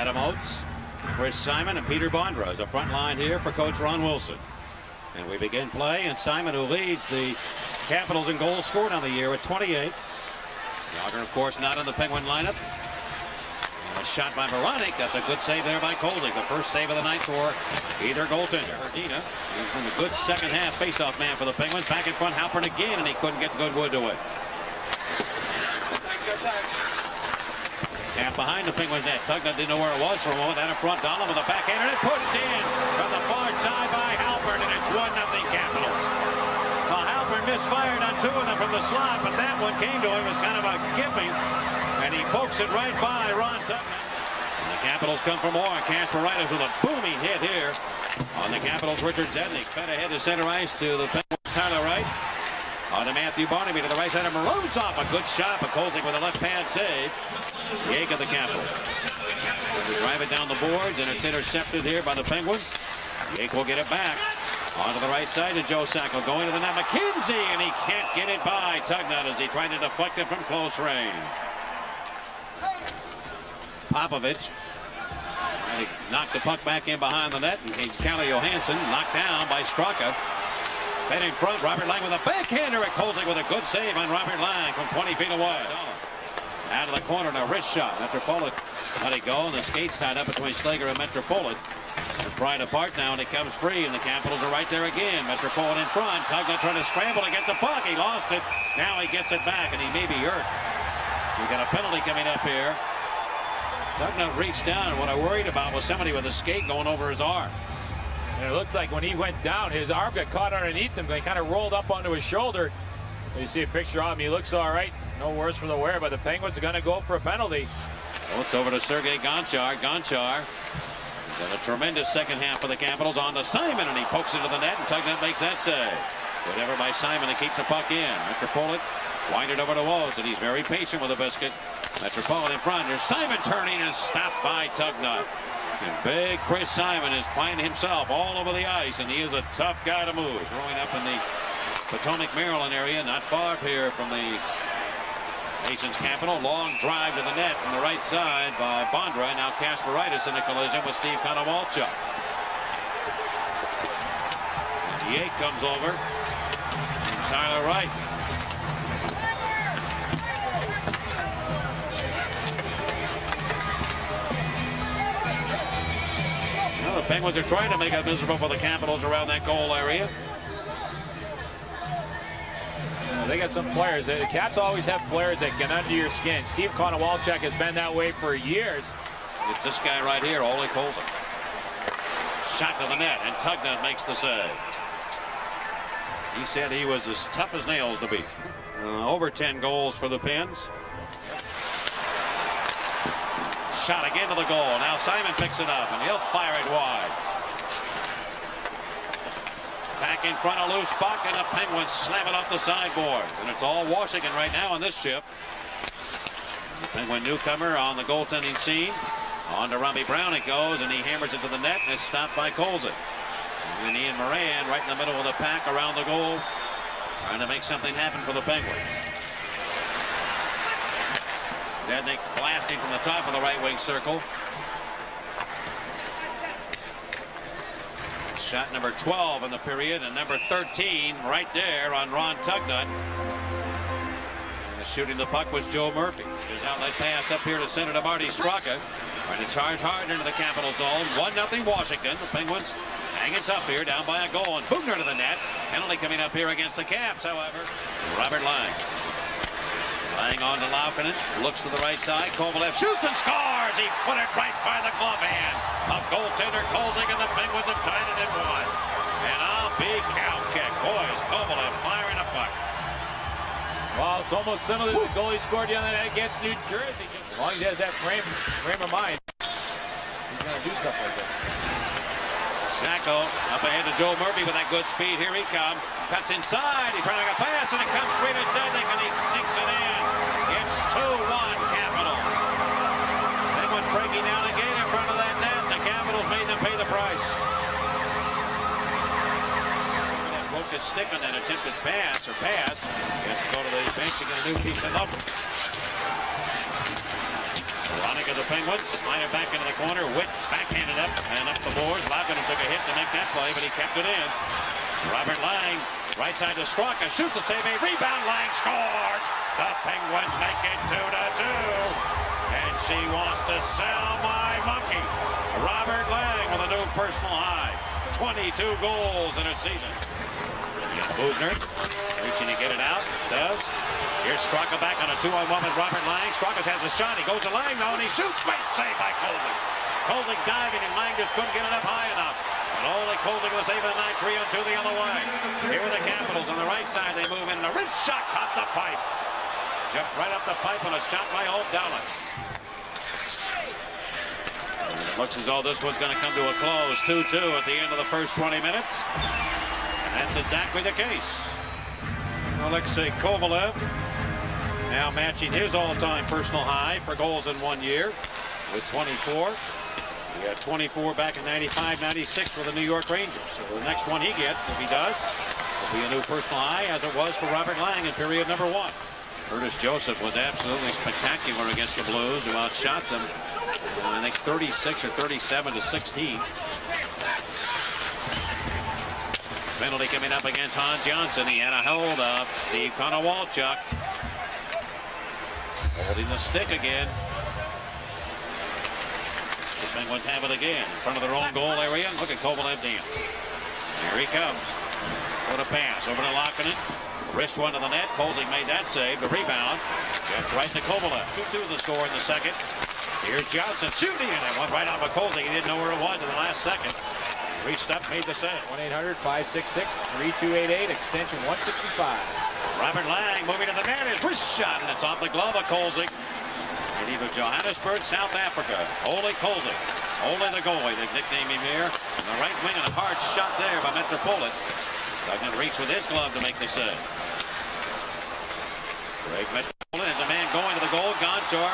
Adam Oates, Chris Simon, and Peter Bondra as a front line here for Coach Ron Wilson. And we begin play, and Simon, who leads the Capitals in goals scored on the year with 28. Yager, of course, not in the Penguin lineup. And a shot by Veronic. That's a good save there by Kolzig. The first save of the night for either goaltender. Herdina, he's been a good second half faceoff man for the Penguins. Back in front, Halpern again, and he couldn't get Goodwood to it. Tap behind the Penguins net. Tugnutt didn't know where it was for a moment. Out in front, Donald with a backhand, and it pushed in from the far side by Halpern, and it's 1-0 Capitals. Well, Halpern misfired on two of them from the slot, but that one came to him as kind of a giving, and he pokes it right by Ron Tugnutt. And the Capitals come for more. Kasparaitis with a booming hit here on the Capitals. Richard Zednik fed ahead to center ice to the Penguins. Tyler Wright on to Matthew Barnaby to the right side of Morozov. A good shot, but Kolzig with a left-hand save. Yake of the Capitals. They drive it down the boards, and it's intercepted here by the Penguins. Yake will get it back. Onto the right side to Joe Sacco. Going to the net. McKenzie, and he can't get it by Tugnutt as he tried to deflect it from close range. Popovich trying to knock the puck back in behind the net. And Calle Johansson knocked down by Straka. Then in front, Robert Lange with a backhander at Kolzig with a good save on Robert Lange from 20 feet away. Out of the corner and a wrist shot. Metropolitan let it go, and the skates tied up between Slager and Metropolitan. They're pried apart now, and it comes free, and the Capitals are right there again. Metropolitan in front. Tugnutt trying to scramble to get the puck. He lost it. Now he gets it back, and he may be hurt. We've got a penalty coming up here. Tugnutt reached down, and what I worried about was somebody with a skate going over his arm. And it looked like when he went down, his arm got caught underneath him. They kind of rolled up onto his shoulder. You see a picture of him. He looks all right. No worse for the wear, but the Penguins are going to go for a penalty. Well, it's over to Sergei Gonchar. Gonchar got a tremendous second half for the Capitals. On to Simon, and he pokes into the net, and Tugnutt makes that save. Good effort by Simon to keep the puck in. Metropolitan winded over to Woes, and he's very patient with the biscuit. Metropolitan in front. There's Simon turning and stopped by Tugnutt. And big Chris Simon is playing himself all over the ice, and he is a tough guy to move. Growing up in the Potomac, Maryland area, not far here from the nation's capital. Long drive to the net from the right side by Bondra. Now Kasparaitis in a collision with Steve Konowalchuk. And Yake comes over. And Tyler Wright. Well, the Penguins are trying to make it miserable for the Capitals around that goal area. They got some players. The Caps always have players that get under your skin. Steve Konowalchuk has been that way for years. It's this guy right here, Ole Kolzig. Shot to the net, and Tugnutt makes the save. He said he was as tough as nails to beat. Over 10 goals for the Pens. Shot again to the goal. Now Simon picks it up, and he'll fire it wide. Back in front, a loose puck, and the Penguins slam it off the sideboards. And it's all Washington right now on this shift. The Penguin newcomer on the goaltending scene. On to Robbie Brown it goes, and he hammers it to the net, and it's stopped by Kolzig. And Ian Moran right in the middle of the pack around the goal, trying to make something happen for the Penguins. Zednik blasting from the top of the right wing circle. Shot number 12 in the period, and number 13 right there on Ron Tugnutt. Shooting the puck was Joe Murphy. His outlet pass up here to center to Marty Straka. Trying to charge hard into the Capital zone. 1-0 Washington. The Penguins hanging tough here, down by a goal, and Bugner to the net. Penalty coming up here against the Caps, however. Robert Lange. Lange on to Laukkonen. Looks to the right side. Kovalev shoots and scores. He put it right by the glove hand of goaltender Kolzig, and the Penguins have tied it at 1. And a big cow kick. Boys, Kovalev firing a puck. Well, it's almost similar to the goal he scored the other night against New Jersey. As long as he has that frame of mind, he's going to do stuff like this. Sacco up ahead to Joe Murphy with that good speed. Here he comes. Cuts inside. He's trying to make a pass, and it comes straight at Zednik, and he sneaks it in. It's 2-1 Capitals. Penguins breaking down again in front of that net. The Capitals made them pay the price. Broke his stick on that attempted pass. He has to go to the bench to get a new piece of lumber. Veronica to the Penguins. Slide it back into the corner. Witt backhanded up and up the boards. Laukkonen took a hit to make that play, but he kept it in. Robert Lange, right side to Straka, shoots a save, a rebound. Lange scores. The Penguins make it 2-2. And she wants to sell my monkey. Robert Lange with a new personal high. 22 goals in a season. Bugner reaching to get it out. Does. Here's Straka back on a 2-on-1 with Robert Lange. Straka has a shot. He goes to Lange now and he shoots. Great save by Kolzig. Kolzig diving and Lange just couldn't get it up high enough. But only Kolzig was save of the night. 3-on-2 the other way. Here with the Capitals on the right side. They move in and a wrist shot caught the pipe. Jumped right up the pipe on a shot by Old Dallas. Looks as though this one's going to come to a close. 2-2 at the end of the first 20 minutes. And that's exactly the case. Alexei Kovalev now matching his all-time personal high for goals in 1 year with 24. He had 24 back in 95-96 with the New York Rangers. So the next one he gets, if he does, will be a new personal high, as it was for Robert Lange in period number 1. Curtis Joseph was absolutely spectacular against the Blues, who outshot them, I think 36 or 37 to 16. Penalty coming up against Hans Johnson. He had a hold of Steve Konowalchuk. Holding the stick again. The Penguins have it again in front of their own goal area. Look at Kovalev dance. Here he comes. What a pass over to Laukkonen. Wrist one to the net. Kolzig made that save. The rebound gets right to Kovalev. 2-2 the score in the second. Here's Johnson shooting it. It went right off of Kolzig. He didn't know where it was in the last second. Reached up, made the save. 1-800-566-3288, extension 165. Robert Lange moving to the net. His wrist shot, and it's off the glove of Kolzig. And either Johannesburg, South Africa. Ole Kolzig. Ole the goalie, they've nicknamed him here. On the right wing, and a hard shot there by Metropolit. Doesn't reach with his glove to make the save. Greg Metropolit has a man going to the goal. Gonchar.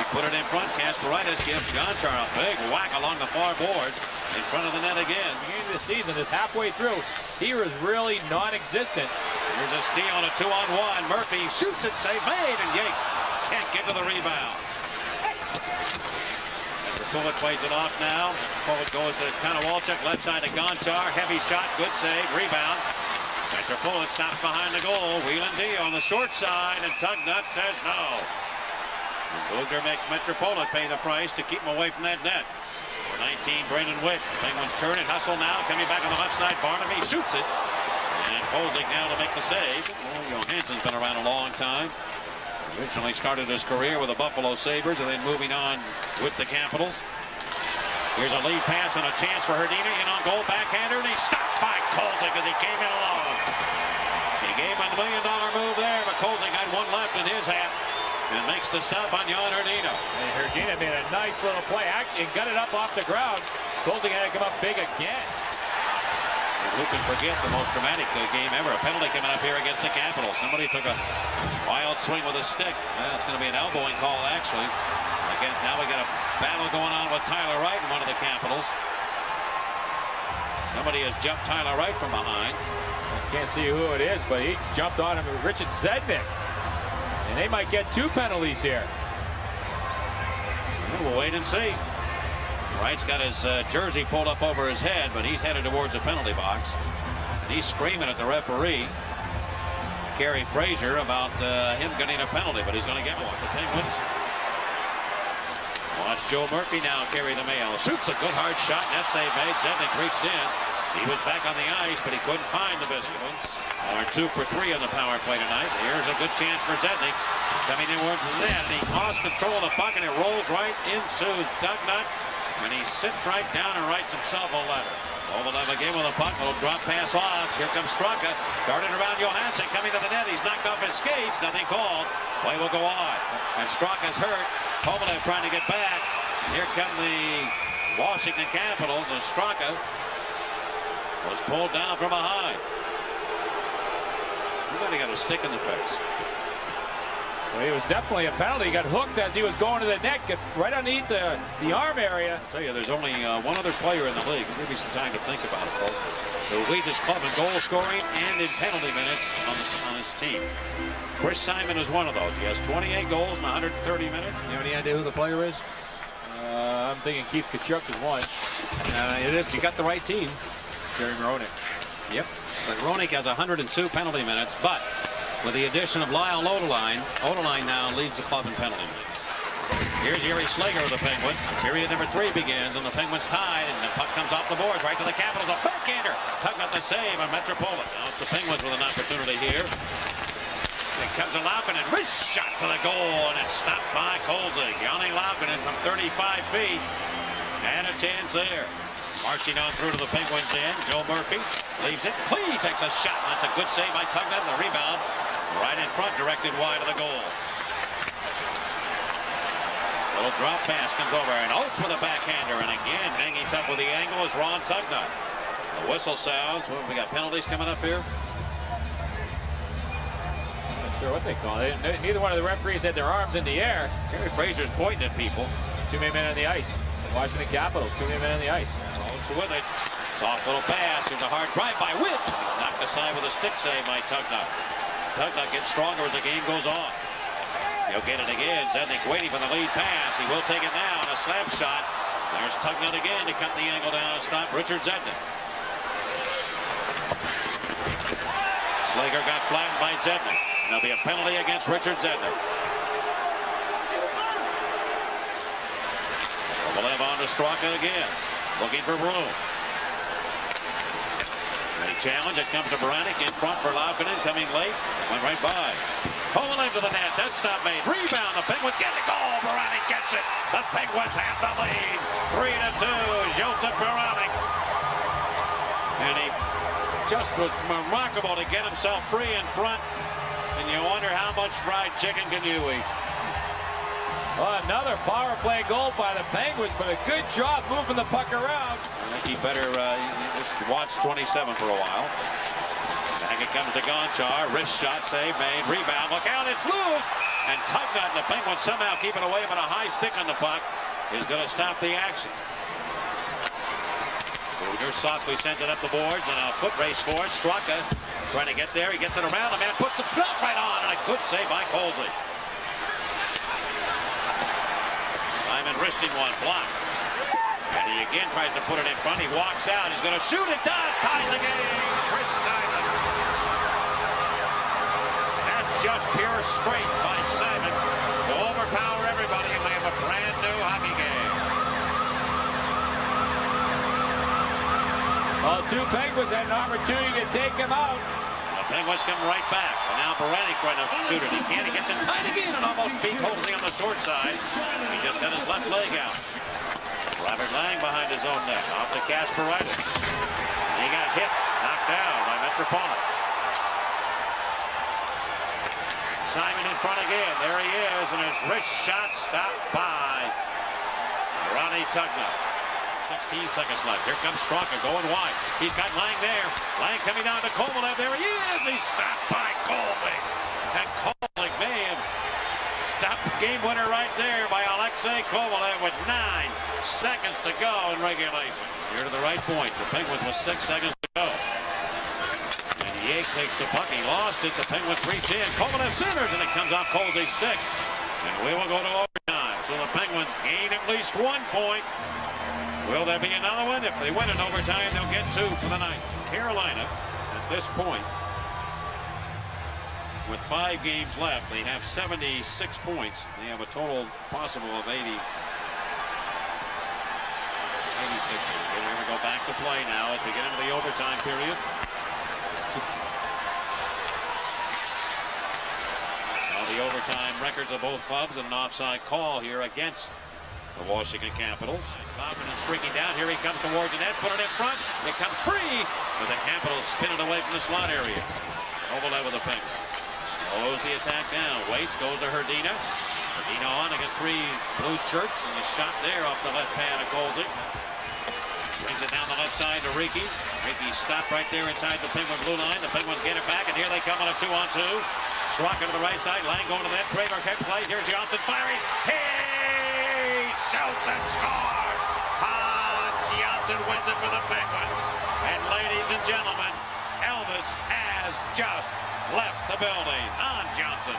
He put it in front. Kasparaitis gives Gonchar a big whack along the far boards. In front of the net again. The beginning of the season is halfway through. He was really non-existent. Here's a steal on a 2-on-1. Murphy shoots it, save made, and Yates can't get to the rebound. Metropolit plays it off now. Metropolit goes to Konowalchuk, left side to Gonchar. Heavy shot, good save, rebound. Metropolit stops behind the goal. Wheelan D on the short side, and Tugnut says no. Bugner makes Metropolit pay the price to keep him away from that net. 19, Brendan Witt. Penguins turn it. Hustle now. Coming back on the left side. Barnaby shoots it. And Kolzig now to make the save. Well, Johansson's been around a long time. Originally started his career with the Buffalo Sabres and then moving on with the Capitals. Here's a lead pass and a chance for Hrdina. In on goal. Backhander. And he's stopped by Kolzig as he came in alone. He gave him a $1 million move there, but Kolzig had one left in his hat. And makes the stop on Jan Hrdina. And Hrdina made a nice little play. Actually, got it up off the ground. Kolzig had to come up big again. And who can forget the most dramatic game ever? A penalty coming up here against the Capitals. Somebody took a wild swing with a stick. It's going to be an elbowing call, actually. Again, now we got a battle going on with Tyler Wright in one of the Capitals. Somebody has jumped Tyler Wright from behind. Can't see who it is, but he jumped on him with Richard Zednik. And they might get 2 penalties here. We'll wait and see. Wright's got his jersey pulled up over his head, but he's headed towards the penalty box. And he's screaming at the referee, Kerry Fraser, about him getting a penalty, but he's going to get one. The Penguins. Watch Joe Murphy now carry the mail. Shoots a good hard shot. Net save made. Zednik reached in. He was back on the ice, but he couldn't find the Biscuits. Are 2 for 3 on the power play tonight. Here's a good chance for Zednik. Coming inward to the net. He lost control of the puck, and it rolls right into Tugnut. And he sits right down and writes himself a letter. Kovalev again with a puck. Little drop pass off. Here comes Straka. Darted around Johansson. Coming to the net. He's knocked off his skates. Nothing called. Play will go on. And Straka's hurt. Kovalev trying to get back. And here come the Washington Capitals as Straka was pulled down from behind. He might have got a stick in the face. Well, he was definitely a penalty. He got hooked as he was going to the net, got right underneath the arm area. I'll tell you, there's only one other player in the league. Give me some time to think about it, folks, who leads his club in goal scoring and in penalty minutes on his team. Chris Simon is one of those. He has 28 goals in 130 minutes. You have any idea who the player is? I'm thinking Keith Tkachuk is one. It is. You got the right team. Jerry Moronic. Yep. But Moronic has 102 penalty minutes, but with the addition of Lyle Odeline now leads the club in penalty minutes. Here's Yuri Slager of the Penguins. Period number 3 begins, and the Penguins tied, and the puck comes off the boards right to the Capitals. A backhander. Tugnutt the save on Metropolitan. Now it's the Penguins with an opportunity here. It comes to Laukkonen, wrist shot to the goal, and it's stopped by Kolzig. Jani Laukkonen from 35 feet, and a chance there. Marching on through to the Penguins end. Joe Murphy leaves it. Klee takes a shot. That's a good save by Tugnutt. The rebound right in front, directed wide of the goal. Little drop pass comes over, and Oates with a backhander, and again hanging tough with the angle is Ron Tugnutt. The whistle sounds. Well, we got penalties coming up here. Sure what they call it. Neither one of the referees had their arms in the air. Kerry Fraser's pointing at people. 2 men on the ice. Washington Capitals, 2 men on the ice. Oates with it. Soft little pass. Here's a hard drive by Witt. Knocked aside with a stick save by Tugnutt. Tugnutt gets stronger as the game goes on. He'll get it again. Zednik waiting for the lead pass. He will take it now on a slap shot. There's Tugnutt again to cut the angle down and stop Richard Zednik. Slager got flattened by Zednik. There'll be a penalty against Richard Zednik. Kovalev on to Straka again. Looking for room. A challenge. It comes to Baranik in front for Laukkonen. Coming late. Went right by. Kovalev to the net. That's not made. Rebound. The Penguins get the goal. Baranik gets it. The Penguins have the lead. 3-2. Joseph Baranik. And he just was remarkable to get himself free in front. And you wonder how much fried chicken can you eat. Well, another power play goal by the Penguins, but a good job moving the puck around. I think he better just watch 27 for a while. Back it comes to Gonchar. Wrist shot, save made. Rebound. Look out, it's loose. And Tugnutt and the Penguins somehow keep it away, but a high stick on the puck is going to stop the action. Booger softly sends it up the boards, and a foot race for it. Straka trying to get there. He gets it around. The man puts it right on, and a good save by Kolzig. Simon wristing one, blocked. And he again tries to put it in front. He walks out. He's going to shoot. It does. Ties the game. Chris Simon. That's just pure straight by Simon to overpower everybody, and they have a brand new hockey game. Well, 2 Penguins had an opportunity to take him out. The Penguins come right back. And now Baranik trying to shoot it. He can't. He gets it tight again and almost beat Kolzig on the short side. He just got his left leg out. Robert Lange behind his own net. Off to Kasper Ryder. He got hit. Knocked down by Metropolitan. Simon in front again. There he is. And his wrist shot stopped by Ronnie Tugnutt. 16 seconds left. Here comes Straka going wide. He's got Lange there. Lange coming down to Kovalev. There he is. He's stopped by Kolzig. And Kolzig may have stopped the game winner right there by Alexei Kovalev with 9 seconds to go in regulation. Here to the right point. The Penguins with 6 seconds to go. And Yake takes the puck. He lost it. The Penguins reach in. Kovalev centers, and it comes off Kolzig's stick. And we will go to overtime. So the Penguins gain at least 1 point. Will there be another one? If they win in overtime, they'll get 2 for the night. Carolina, at this point, with 5 games left, they have 76 points. They have a total possible of 86. Here we go back to play now as we get into the overtime period. So the overtime records of both clubs and an offside call here against the Washington Capitals. Laukkonen streaking down. Here he comes towards the net. Put it in front. It comes free. But the Capitals spin it away from the slot area. Kovalev with the Penguins. Slows the attack down. Waits. Goes to Hrdina. Hrdina on against 3 blue shirts. And a shot there off the left pad of Kolzig. Brings it down the left side to Ricky. Ricky stopped right there inside the Penguin blue line. The Penguins get it back. And here they come on a 2-on-2. Straka to the right side. Lange going to the net. Traver kept play. Here's Johnson firing. He shoots and scores. Hans Johnson wins it for the Penguins. And ladies and gentlemen, Elvis has just left the building. Hans Johnson.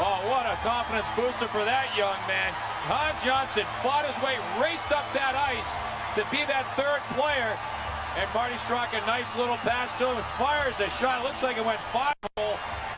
Oh, what a confidence booster for that young man. Hans Johnson fought his way, raced up that ice to be that third player. And Marty Straka, nice little pass to him, fires a shot. Looks like it went 5-hole.